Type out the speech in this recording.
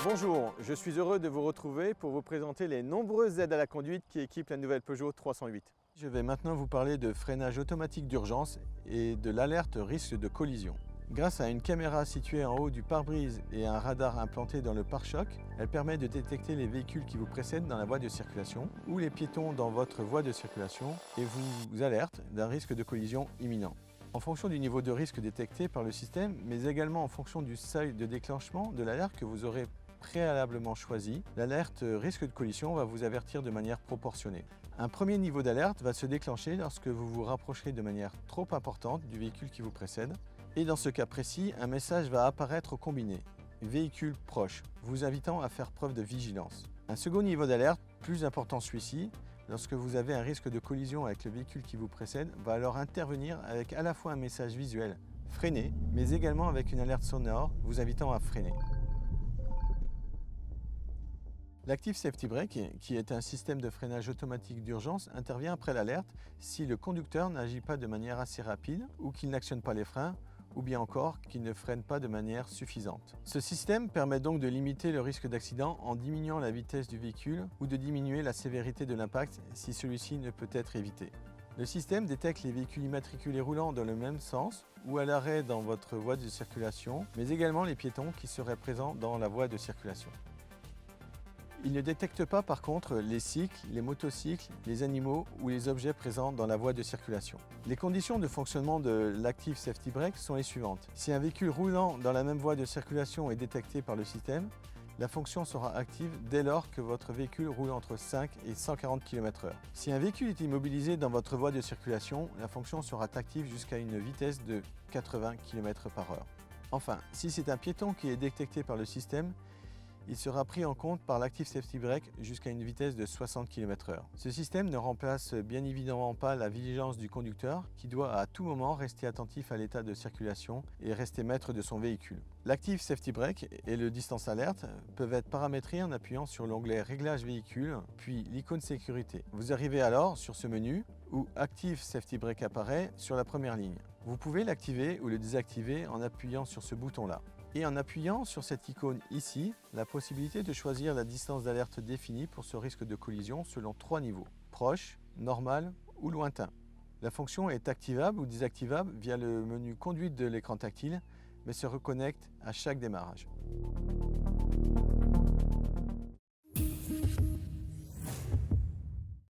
Bonjour, je suis heureux de vous retrouver pour vous présenter les nombreuses aides à la conduite qui équipent la nouvelle Peugeot 308. Je vais maintenant vous parler de freinage automatique d'urgence et de l'alerte risque de collision. Grâce à une caméra située en haut du pare-brise et un radar implanté dans le pare-choc, elle permet de détecter les véhicules qui vous précèdent dans la voie de circulation ou les piétons dans votre voie de circulation et vous alerte d'un risque de collision imminent. En fonction du niveau de risque détecté par le système, mais également en fonction du seuil de déclenchement de l'alerte que vous aurez préalablement choisi, l'alerte risque de collision va vous avertir de manière proportionnée. Un premier niveau d'alerte va se déclencher lorsque vous vous rapprocherez de manière trop importante du véhicule qui vous précède. Et dans ce cas précis, un message va apparaître au combiné « Véhicule proche », vous invitant à faire preuve de vigilance. Un second niveau d'alerte, plus important celui-ci, lorsque vous avez un risque de collision avec le véhicule qui vous précède, va alors intervenir avec à la fois un message visuel « Freinez », mais également avec une alerte sonore vous invitant à freiner. L'Active Safety Brake, qui est un système de freinage automatique d'urgence, intervient après l'alerte si le conducteur n'agit pas de manière assez rapide ou qu'il n'actionne pas les freins ou bien encore qu'il ne freine pas de manière suffisante. Ce système permet donc de limiter le risque d'accident en diminuant la vitesse du véhicule ou de diminuer la sévérité de l'impact si celui-ci ne peut être évité. Le système détecte les véhicules immatriculés roulant dans le même sens ou à l'arrêt dans votre voie de circulation, mais également les piétons qui seraient présents dans la voie de circulation. Il ne détecte pas par contre les cycles, les motocycles, les animaux ou les objets présents dans la voie de circulation. Les conditions de fonctionnement de l'Active Safety Brake sont les suivantes. Si un véhicule roulant dans la même voie de circulation est détecté par le système, la fonction sera active dès lors que votre véhicule roule entre 5 et 140 km/h. Si un véhicule est immobilisé dans votre voie de circulation, la fonction sera active jusqu'à une vitesse de 80 km/h. Enfin, si c'est un piéton qui est détecté par le système, il sera pris en compte par l'Active Safety Brake jusqu'à une vitesse de 60 km/h. Ce système ne remplace bien évidemment pas la vigilance du conducteur qui doit à tout moment rester attentif à l'état de circulation et rester maître de son véhicule. L'Active Safety Brake et le Distance Alert peuvent être paramétrés en appuyant sur l'onglet Réglages véhicule, puis l'icône Sécurité. Vous arrivez alors sur ce menu où Active Safety Brake apparaît sur la première ligne. Vous pouvez l'activer ou le désactiver en appuyant sur ce bouton-là. Et en appuyant sur cette icône ici, la possibilité de choisir la distance d'alerte définie pour ce risque de collision selon 3 niveaux, proche, normal ou lointain. La fonction est activable ou désactivable via le menu conduite de l'écran tactile, mais se reconnecte à chaque démarrage.